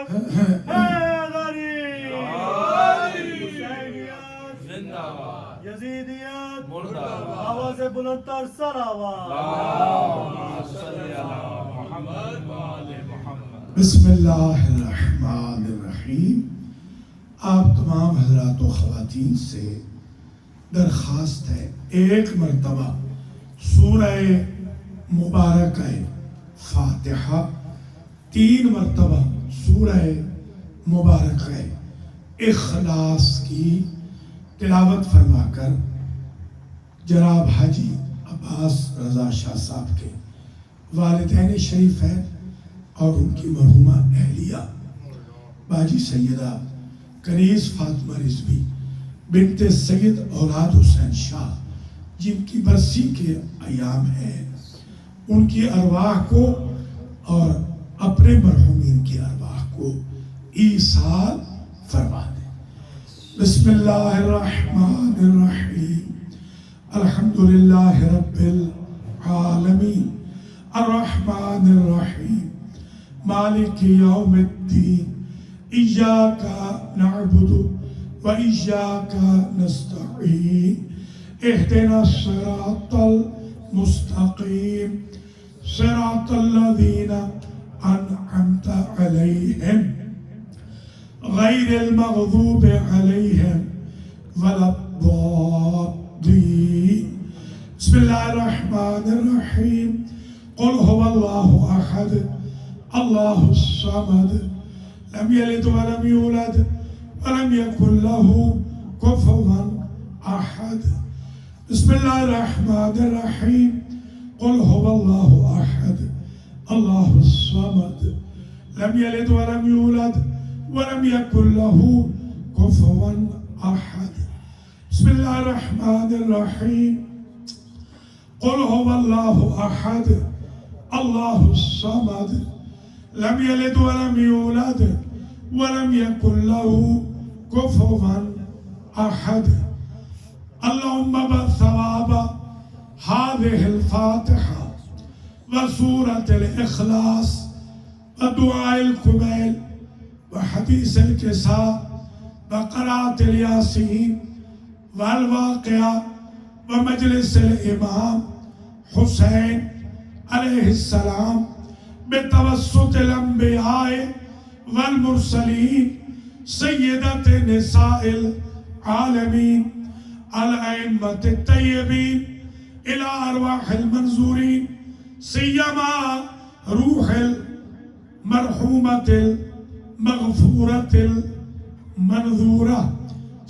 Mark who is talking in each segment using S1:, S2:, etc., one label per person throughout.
S1: حیدری حسینیت
S2: زندہ باد
S1: یزیدیت
S2: مردہ باد
S1: آواز بلند تر صلوات
S2: اللہم صلی علی محمد وآل محمد
S3: بسم اللہ الرحمن الرحیم۔ آپ تمام حضرات و خواتین سے درخواست ہے ایک مرتبہ سورہ مبارکہ فاتحہ، 3 مرتبہ سورہ مبارکہ اخلاص کی تلاوت فرما کر جناب حاجی عباس رضا شاہ صاحب کے والدین شریفین اور ان کی مرحومہ اہلیہ باجی سیدہ کنیز فاطمہ رضوی بنت سید اولاد حسین شاہ جن کی برسی کے ایام ہیں، ان کی ارواح کو اور اپنے مرحومین کی ارواح کو ایصال فرما دیں۔ بسم اللہ الرحمن الرحیم۔ الحمدللہ رب العالمین الرحمن الرحیم مالک یوم الدین ایاک نعبد و ایاک نستعین اہدنا الصراط المستقیم صراط الذین انعمت علیہم غیر المغضوب علیہم ولا الضالین۔ بسم اللہ الرحمن الرحیم۔ قل هو اللہ احد اللہ الصمد لم یلد ولم یولد ولم یکن له کفوا احد۔ بسم اللہ الرحمن الرحیم۔ قل هو اللہ احد اللہ الصمد لم یلد ولم یولد ولم یکن له کفوا احد۔ بسم اللہ الرحمن الرحیم۔ قل هو اللہ احد اللہ الصمد لم یلد ولم یولد ولم یکن له کفوا احد۔ اللہم بثواب هذه الفاتحة وسورة الإخلاص ودعاء الكميل وحديث الكساء وقراءة الياسين والواقعة ومجلس الإمام حسين عليه السلام بتوسط الأنبياء والمرسلين سيدة نساء العالمين الأئمة الطيبين إلى أرواح المنظورين سيما روح المرحومة المغفورة المنظورة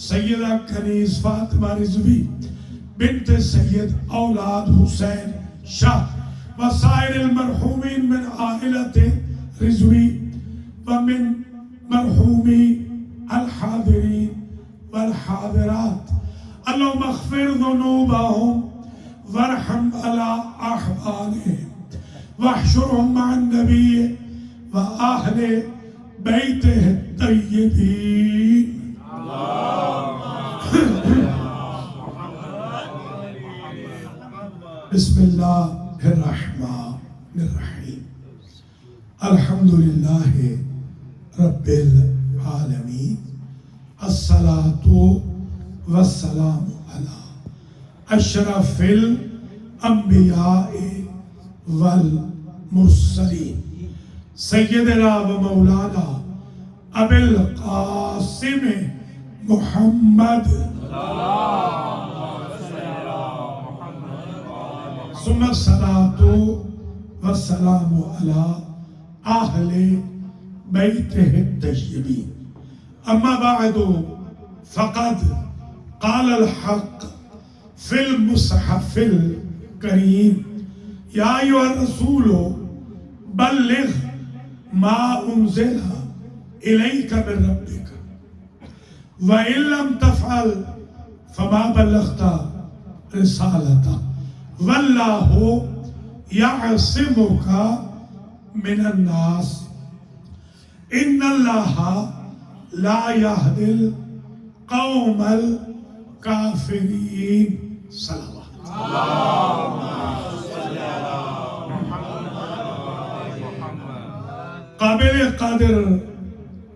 S3: سيدة کنیز فاطمہ رضوی بنت سید اولاد حسین شاہ وسائر المرحومين من عائلة رضوی ومن مرحومي الحاضرين والحاضرات اللهم اغفر ذنوبهم وارحم على أحوالهم واحشرهم مع النبي وأهل بيته الطيبين۔ بسم اللہ الرحمن الرحیم۔ الحمدللہ رب العالمین الصلاة والسلام علی اشرف الانبیاء والمرسلین سیدنا و مولانا ابی القاسم محمد ثم الصلاة والسلام علی اہل بیتہ الطیبین۔ اما بعد فقد قال الحق في المصحف الكريم يا أيها الرسول بلغ ما أنزل إليك من ربك وإن لم تفعل فما بلغت رسالته والله يعصمك من الناس إن الله لا يهدي القوم الكافرين۔ صلوات قابل قدر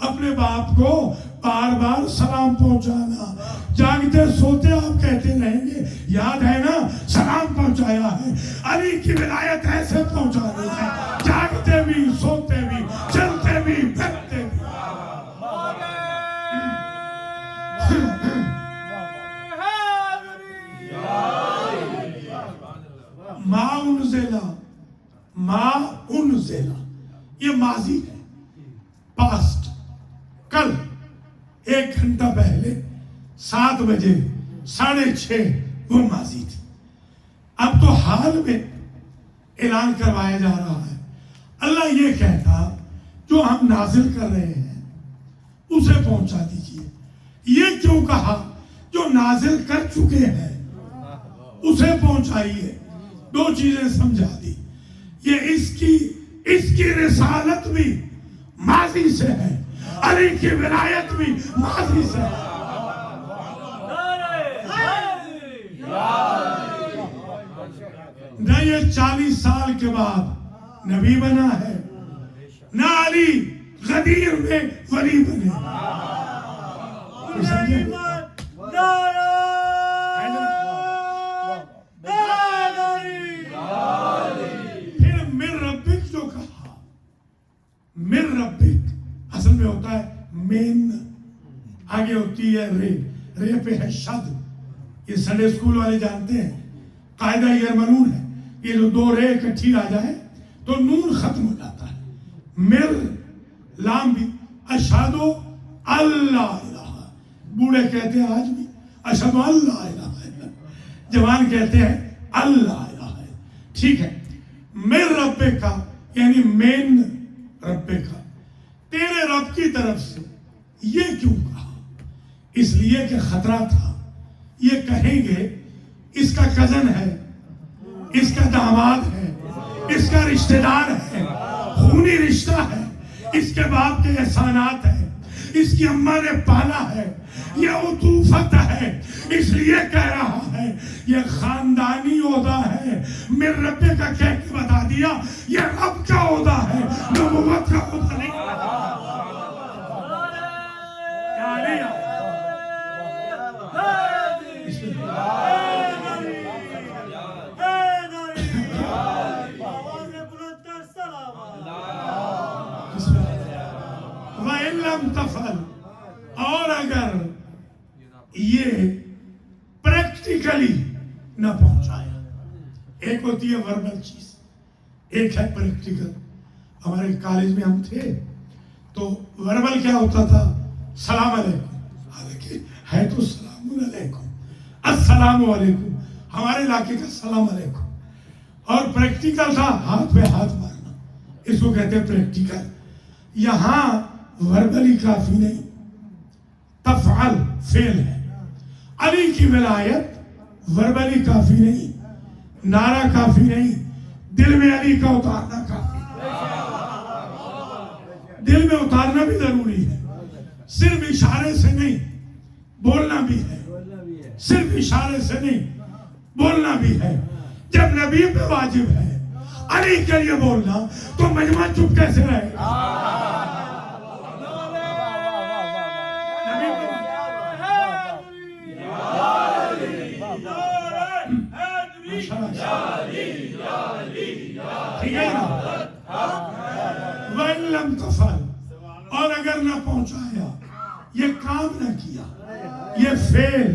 S3: اپنے باپ کو بار بار سلام پہنچانا. جاگتے سوتے آپ کہتے رہیں گے یاد ہے نا سلام پہنچایا ہے. علی کی ولایت ایسے پہنچانی ہے جاگتے بھی سوتے بھی چلتے بھی پھرتے بھی. ما انزلہ یہ ماضی ہے پاسٹ. کل 1 گھنٹہ پہلے 7 بجے 6:30 وہ ماضی تھی. اب تو حال میں اعلان کروایا جا رہا ہے. اللہ یہ کہتا جو ہم نازل کر رہے ہیں اسے پہنچا دیجئے. یہ کیوں کہا جو نازل کر چکے ہیں اسے پہنچائیے. 2 چیزیں سمجھا دی. یہ اس کی رسالت بھی ماضی سے ہے, علی کی ولایت بھی ماضی سے ہے. نہ یہ 40 سال کے بعد نبی بنا ہے, نہ علی غدیر میں ولی بنے. پھر من ربک جو کہا, من ربک اصل میں ہوتا ہے مین, آگے ہوتی ہے رے پہ ہے شد. یہ سنڈے اسکول والے جانتے ہیں قاعدہ یرمنون ہے. یہ جو 2 رے اکٹھی آ جائے تو نون ختم ہو جاتا ہے. مر لام بھی اشہدو اللہ الہ, بوڑھے کہتے ہیں آج بھی اشہدو اللہ الہ, جوان کہتے ہیں اللہ الہ. ٹھیک ہے, میر ربے کا یعنی مین ربے کا, تیرے رب کی طرف سے. یہ کیوں کہا؟ اس لیے کہ خطرہ تھا یہ کہیں گے اس کا کزن ہے, اس کا داماد ہے, اس کا رشتہ دار ہے, خونی رشتہ ہے, اس کے باپ کے احسانات ہیں, اس کی اماں نے پالا ہے, یہ عطوفت ہے, اس لیے کہہ رہا ہے یہ خاندانی عہدہ ہے. میرے ربے کا کہہ کے بتا دیا یہ رب کا عہدہ ہے, نبوت کا عہدہ نہیں. اور اگر یہ پریکٹیکلی نہ پہنچایا, ایک ہوتی ہے وربل چیز, ایک ہے پریکٹیکل. ہمارے کالج میں ہم تھے تو وربل کیا ہوتا تھا سلام علیکم, حالانکہ ہے تو سلام علیکم, السلام علیکم, ہمارے علاقے کا سلام علیکم. اور پریکٹیکل تھا ہاتھ پہ ہاتھ مارنا, اس کو کہتے ہیں پریکٹیکل. یہاں وربلی کافی نہیں, تفعل فعل ہے. علی کی ولایت وربلی کافی نہیں, نعرہ کافی نہیں, دل میں علی کا اتارنا کافی. دل میں اتارنا بھی ضروری ہے, صرف اشارے سے نہیں بولنا بھی ہے, صرف اشارے سے نہیں بولنا بھی ہے. جب نبی پہ واجب ہے علی کے لیے بولنا تو مجمع چپ کیسے رہے گا؟ وَإِلَّمْ تَفْعَلْ, اور اگر نہ پہنچایا, یہ کام نہ کیا, یہ فعل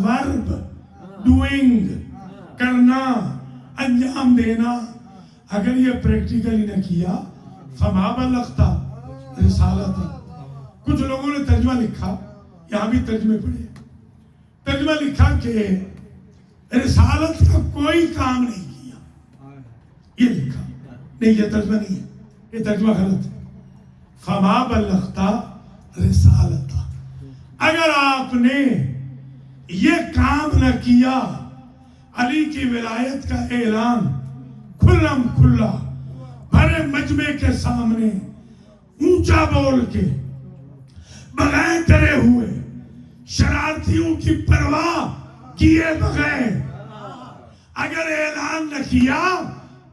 S3: ورب ڈوئنگ کرنا انجام دینا, اگر یہ پریکٹیکلی نہ کیا فما بلغتا رسالت. کچھ لوگوں نے ترجمہ لکھا, یہاں بھی ترجمے پڑھے, ترجمہ لکھا کہ رسالت کا کوئی کام نہیں کیا, یہ لکھا. نہیں, یہ ترجمہ نہیں ہے, یہ ترجمہ غلط ہے. فما بلغتا رسالتا, اگر آپ نے یہ کام نہ کیا علی کی ولایت کا اعلان کھلم کھلا بھرے مجمع کے سامنے اونچا بول کے بغیر ڈرے ہوئے شرارتیوں کی پرواہ کیے بغیر اگر اعلان نہ کیا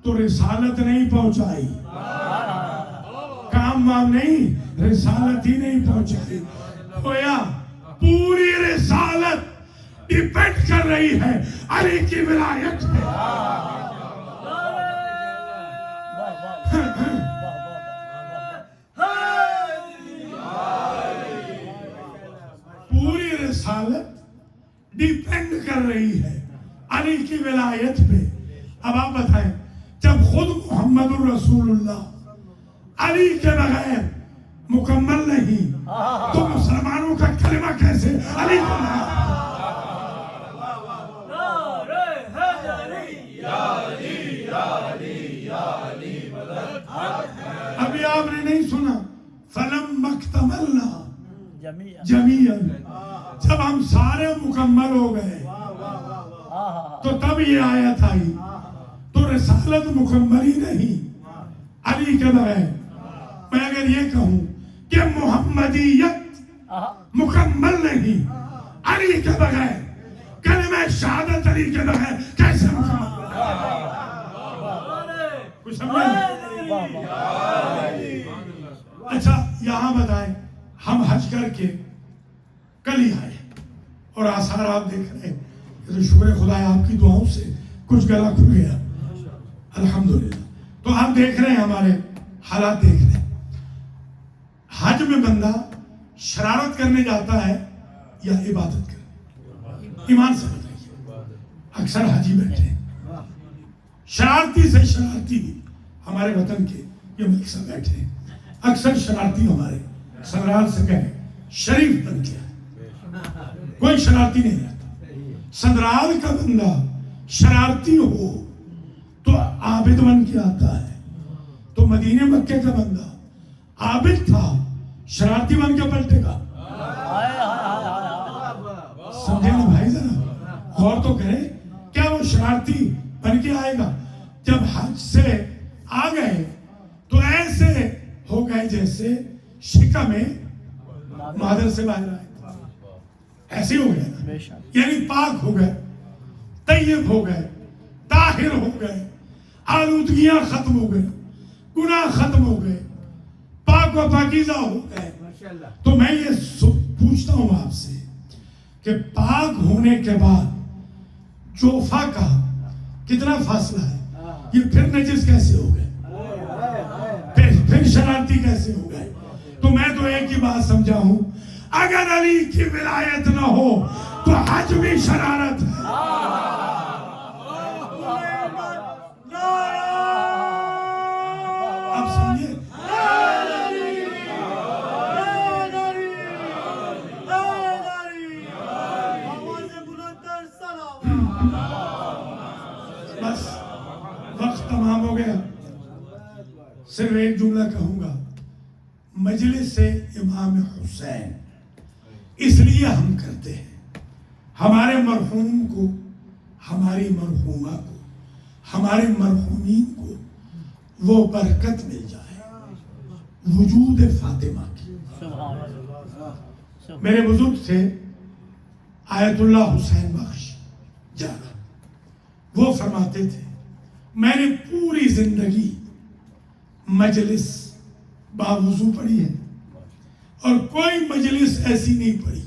S3: تو رسالت نہیں پہنچائی, کام وام نہیں, رسالت ہی نہیں پہنچائی. گویا پوری رسالت ڈیپینڈ کر رہی ہے علی کی ولایت پہ. پوری رسالت ڈیپینڈ کر رہی ہے علی کی ولایت پہ. اب آپ بتائیں جب خود محمد الرسول اللہ علی کے بغیر مکمل نہیں تو مسلمانوں کا کلمہ کیسے علی کو لگا؟ ابھی آپ نے نہیں سنا فلم مکتملنا جمیعاً، جب ہم سارے مکمل ہو گئے تو تب یہ آیت آئی. تو رسالت مکمل ہی نہیں علی کے بغیر. میں اگر یہ کہوں کہ محمدیت مکمل نہیں علی کے بغیر، کلمہ شہادت علی کے بغیر کیسے مکمل؟ کچھ سمجھیں؟ اچھا یہاں بتائیں، ہم حج کر کے کل ہی آئے اور آثار آپ دیکھ رہے ہیں. یہ تو شکر خدا ہے آپ کی دعاؤں سے کچھ گلا کھل گیا الحمدللہ. تو آپ دیکھ رہے ہیں ہمارے حالات دیکھ رہے ہیں. حج میں بندہ شرارت کرنے جاتا ہے یا عبادت کرنے؟ ایمان سے بتائیے. اکثر حجی بیٹھے ہیں شرارتی سے شرارتی ہمارے وطن کے یہ ملک سے بیٹھے ہیں. اکثر شرارتی ہمارے سنرال سے کہیں شریف بن گیا، کوئی شرارتی نہیں رہتا. سنرال کا بندہ شرارتی ہو تو عابد بن کے آتا ہے. تو مدینہ مکے کا بندہ عابد تھا، شرارتی بن کے پلٹے گا. سمجھے نا بھائی، ذرا غور تو کرے. کیا وہ شرارتی بن کے آئے گا؟ جب حج سے آ گئے تو ایسے ہو گئے جیسے شکم میں مادر سے باہر آئے. ایسے ہو گئے نا، یعنی پاک ہو گئے، طیب ہو گئے، طاہر ہو گئے، آلودگیاں ختم ہو گئے، گناہ ختم ہو گئے، پاک و پاکیزہ ہو گئے. تو میں یہ پوچھتا ہوں آپ سے کہ پاک ہونے کے بعد جوفا کا کتنا فاصلہ ہے؟ یہ پھر نجس کیسے ہو گئے؟ پھر شرارتی کیسے ہو گئے؟ تو میں تو ایک ہی بات سمجھا ہوں، اگر علی کی ولایت نہ ہو تو حج بھی شرارت ہے. اب سمجھے؟ بس وقت تمام ہو گیا. صرف ایک جملہ کہوں گا، مجلس امام حسین اس لیے ہم کرتے ہیں ہمارے مرحوم کو، ہماری مرحومہ کو، ہمارے مرحومین کو وہ برکت مل جائے وجود فاطمہ کی. میرے بزرگ تھے آیت اللہ حسین بخش جانا، وہ فرماتے تھے میں نے پوری زندگی مجلس باوضو پڑھی ہے اور کوئی مجلس ایسی نہیں پڑھی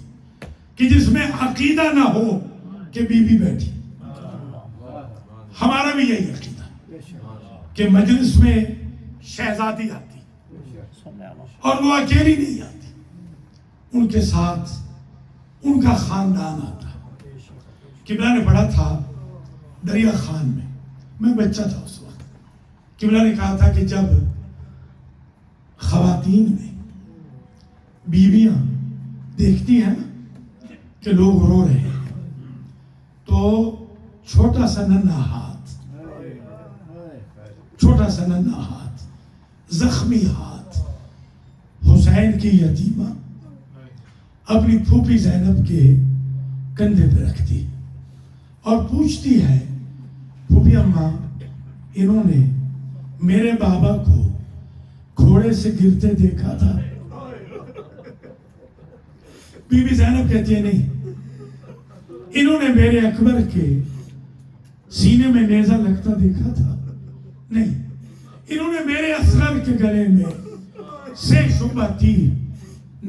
S3: کہ جس میں عقیدہ نہ ہو کہ بی بی بیٹھی. ہمارا بھی یہی عقیدہ کہ مجلس میں شہزادی آتی اور وہ اکیلی نہیں آتی، ان کے ساتھ ان کا خاندان آتا. قبلہ نے پڑھا تھا دریا خان میں بچہ تھا اس وقت. قبلہ نے کہا تھا کہ جب خواتین میں بیویاں دیکھتی ہیں نا کہ لوگ رو رہے ہیں تو چھوٹا سا ننھا ہاتھ، زخمی ہاتھ حسین کی یتیمہ اپنی پھوپھی زینب کے کندھے پہ رکھتی اور پوچھتی ہے پھوپھی اماں انہوں نے میرے بابا کو گھوڑے سے گرتے دیکھا تھا؟ بی بی زینب کہتی ہے نہیں، انہوں نے میرے اکبر کے سینے میں نیزہ لگتا دیکھا تھا؟ نہیں، انہوں نے میرے اصغر کے گلے میں سے شعبہ تیر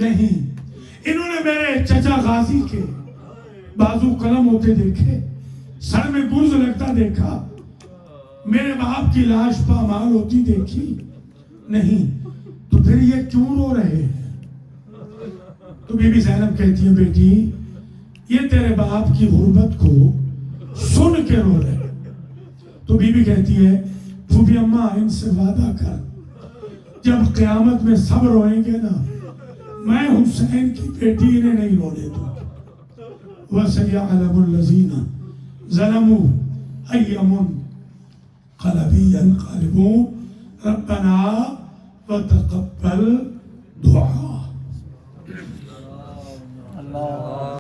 S3: نہیں. انہوں نے میرے چچا غازی کے بازو قلم ہوتے دیکھے, سر میں گرز لگتا دیکھا, میرے باپ کی لاش پامال ہوتی دیکھی نہیں. تو پھر یہ کیوں رو رہے ہیں؟ تو بی بی زینب کہتی ہے بیٹی یہ تیرے باپ کی غربت کو سن کے رو رہے ہیں. تو بی بی کہتی ہے پھوپھی اماں ان سے وعدہ کر جب قیامت میں سب روئیں گے نا میں حسین کی بیٹی انہیں نہیں رونے دوں. وَسَيَعْلَمُ الَّذِينَ ظَلَمُوا أَيَّ مُنْقَلَبٍ يَنْقَلِبُونَ رَبَّنَا وَتَقَبَّلْ دُعَاءَ.